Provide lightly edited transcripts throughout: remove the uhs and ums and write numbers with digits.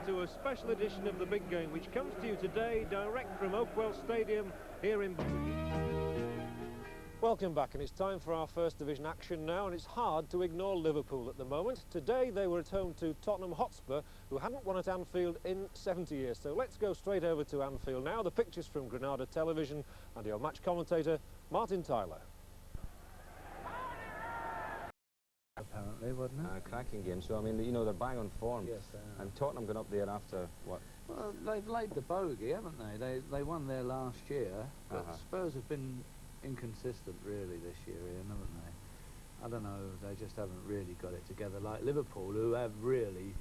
to a special edition of the Big Game, which comes to you today direct from Oakwell Stadium here in... Welcome back, and it's time for our First Division action now, and it's hard to ignore Liverpool at the moment. Today they were at home to Tottenham Hotspur, who hadn't won at Anfield in 70 years. So let's go straight over to Anfield now. The pictures from Granada Television and your match commentator, Martin Tyler. Apparently, wasn't it? Cracking game. So, I mean, you know, they're bang on form. Yes, they are. And Tottenham got up there after, what? Well, they've laid the bogey, haven't they? They won there last year, but Spurs have been inconsistent, really, this year, Ian, haven't they? I don't know, they just haven't really got it together like Liverpool, who have really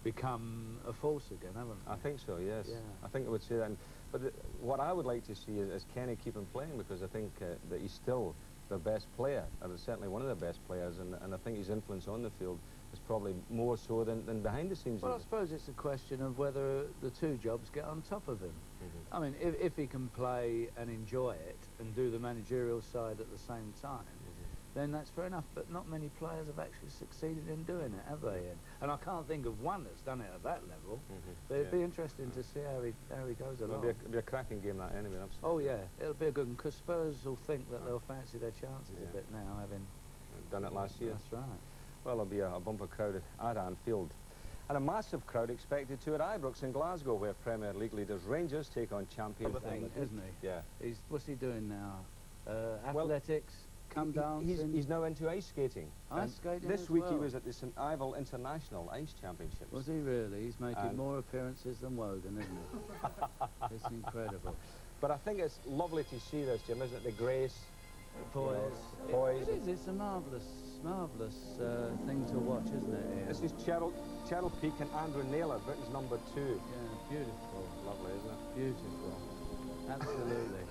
become a force again, haven't they? I think so, yes. Yeah. I think I would say that. But what I would like to see is Kenny keep him playing, because I think that he's still their best player, and certainly one of their best players, and I think his influence on the field is probably more so than behind the scenes. Well, I suppose it's a question of whether the two jobs get on top of him. I mean, if he can play and enjoy it and do the managerial side at the same time, then that's fair enough, but not many players have actually succeeded in doing it, have they, Ian? And I can't think of one that's done it at that level. But it'd be interesting to see how he goes along. It'll be a cracking game, that, anyway, absolutely. Oh, yeah, it'll be a good one, because Spurs will think that they'll fancy their chances a bit now, having done it last year. That's right. Well, there'll be a bumper crowd at Anfield. And a massive crowd expected to at Ibrox in Glasgow, where Premier League leaders Rangers take on champions. Thing, isn't he? Yeah. What's he doing now? Athletics? Come down. He's now into ice skating. Ice skating. This week he was at the St Ivel International Ice Championships. Was he really? He's making more appearances than Wogan, isn't he? It's incredible. But I think it's lovely to see this, Jim, isn't it? The grace, poise. Poise. It is. It's a marvellous thing to watch, isn't it, Ian? This is Cheryl Peake and Andrew Naylor, Britain's #2. Yeah, beautiful. Lovely, isn't it? Beautiful. Absolutely.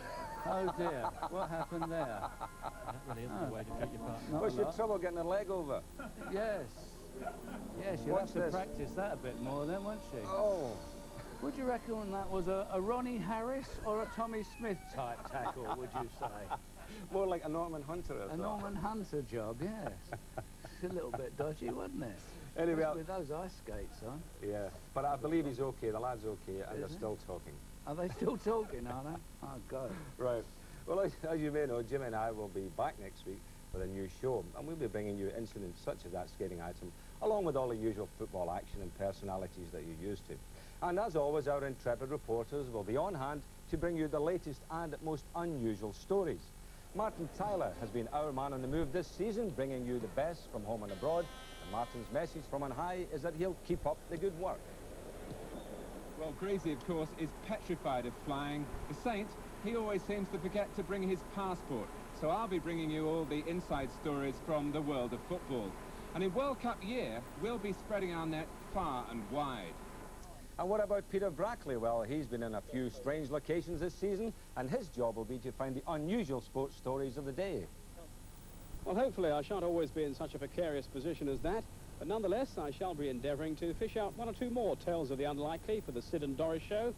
Oh dear, what happened there? That really isn't the way to treat your partner. What's your trouble getting her leg over? Yes. Yes, you'll have to practice that a bit more then, won't she? Oh. Would you reckon that was a Ronnie Harris or a Tommy Smith type tackle, would you say? More like a Norman Hunter, I thought. A Norman Hunter job, yes. It's a little bit dodgy, wasn't it? Anyway, with those ice skates on. Yeah, but I believe he's okay, the lad's okay, and they're still talking. Are they still talking, are they? Oh, God. Right. Well, as you may know, Jim and I will be back next week with a new show, and we'll be bringing you incidents such as that skating item, along with all the usual football action and personalities that you're used to. And as always, our intrepid reporters will be on hand to bring you the latest and most unusual stories. Martin Tyler has been our man on the move this season, bringing you the best from home and abroad, and Martin's message from on high is that he'll keep up the good work. Well, Greavsie, of course, is petrified of flying. The Saint, he always seems to forget to bring his passport. So I'll be bringing you all the inside stories from the world of football. And in World Cup year, we'll be spreading our net far and wide. And what about Peter Brackley? Well, he's been in a few strange locations this season, and his job will be to find the unusual sports stories of the day. Well, hopefully I shan't always be in such a precarious position as that, but nonetheless I shall be endeavouring to fish out one or two more tales of the unlikely for the Sid and Doris show.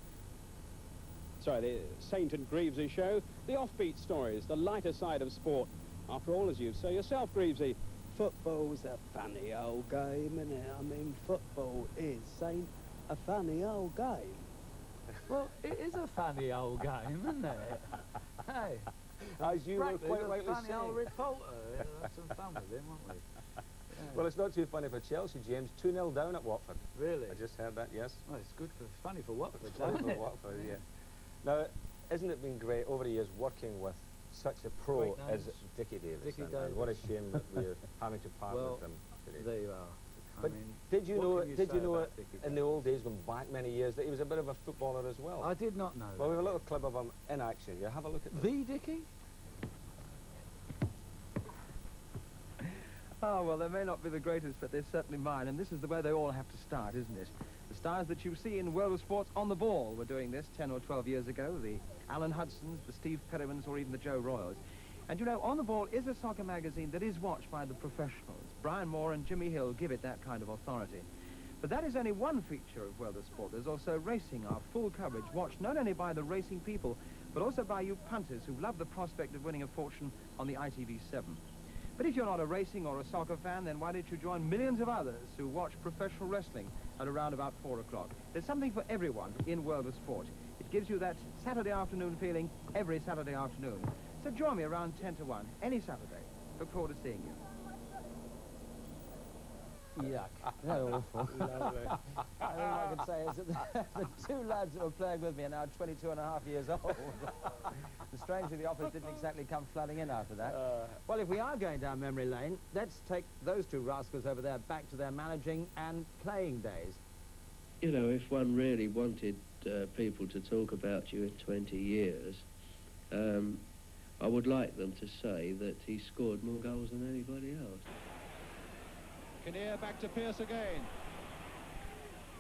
Sorry, the Saint and Greavsie show, the offbeat stories, the lighter side of sport. After all, as you say yourself, Greavsie, football's a funny old game, and I mean, football is, Saint, a funny old game. Well, it is a funny old game, isn't it? Hey. As you were quite rightly saying. A funny old reporter. We'll have some fun with him, won't we? Yeah. Well, it's not too funny for Chelsea, James. 2-0 down at Watford. Really? I just heard that, yes. Well, it's good for funny for Watford, it's funny for Watford, yeah. Now, isn't it been great over the years working with such a pro as Dickie Davis? And what a shame that we're having to part with him today. There you are. But I mean, did you know in the old days, going back many years, that he was a bit of a footballer as well? I did not know. Well, we have a little clip of him in action. You have a look at this. The Dickie? Oh, well, they may not be the greatest, but they're certainly mine, and this is the way they all have to start, isn't it? The stars that you see in World of Sports on the ball were doing this 10 or 12 years ago, the Alan Hudsons, the Steve Perrimans, or even the Joe Royals. And you know, On the Ball is a soccer magazine that is watched by the professionals. Brian Moore and Jimmy Hill give it that kind of authority. But that is only one feature of World of Sport. There's also racing, our full coverage, watched not only by the racing people, but also by you punters who love the prospect of winning a fortune on the ITV7. But if you're not a racing or a soccer fan, then why don't you join millions of others who watch professional wrestling at around about 4 o'clock? There's something for everyone in World of Sport. It gives you that Saturday afternoon feeling every Saturday afternoon. So join me around 10 to 1, any Saturday. Look forward to seeing you. Yuck. They're awful. Lovely. I think I can say is that the two lads that were playing with me are now 22 and a half years old. And strangely, the offers didn't exactly come flooding in after that. Well, if we are going down memory lane, let's take those two rascals over there back to their managing and playing days. You know, if one really wanted people to talk about you in 20 years, I would like them to say that he scored more goals than anybody else. Kinnear back to Pearce again.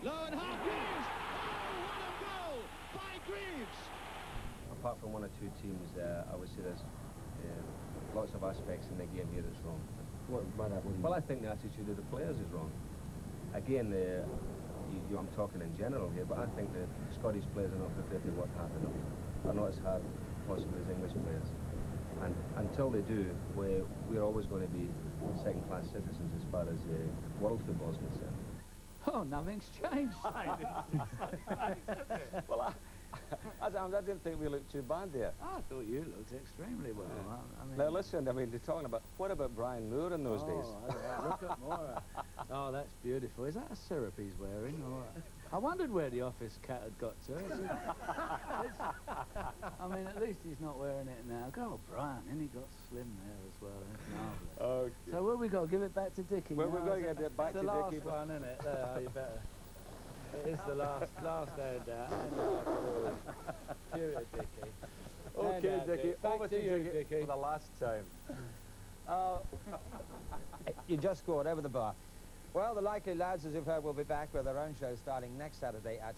Low and half Greaves! Oh, what a goal by Greaves! Apart from one or two teams, I would say there's lots of aspects in the game here that's wrong. What by that? Well, I think the attitude of the players is wrong. Again, I'm talking in general here, but I think the Scottish players are not prepared to work hard enough. They're not as hard possibly as English players. And until they do, we're always going to be second-class citizens as far as world football is concerned. Oh, nothing's changed. Well, I didn't think we looked too bad there. I thought you looked extremely well. I mean, Now listen, I mean, they're talking about, what about Brian Moore in those days? Look at Mora. Oh, that's beautiful. Is that a syrup he's wearing? Or I wondered where the office cat had got to. I mean, at least he's not wearing it now. God, Brian, and he got slim there as well. That's marvellous. Okay. So where we got? Give it back to Dickie. Well, now, we're going to is get it back to the last Dickie. one, isn't it? There, you better. It is the last handout. Cheerio, Dickie. Okay, Handout, Dickie. Dick. Back Over to to you, Dickie Dickie. for the last time. You just scored over the bar. Well, the likely lads, as you've heard, will be back with their own show starting next Saturday at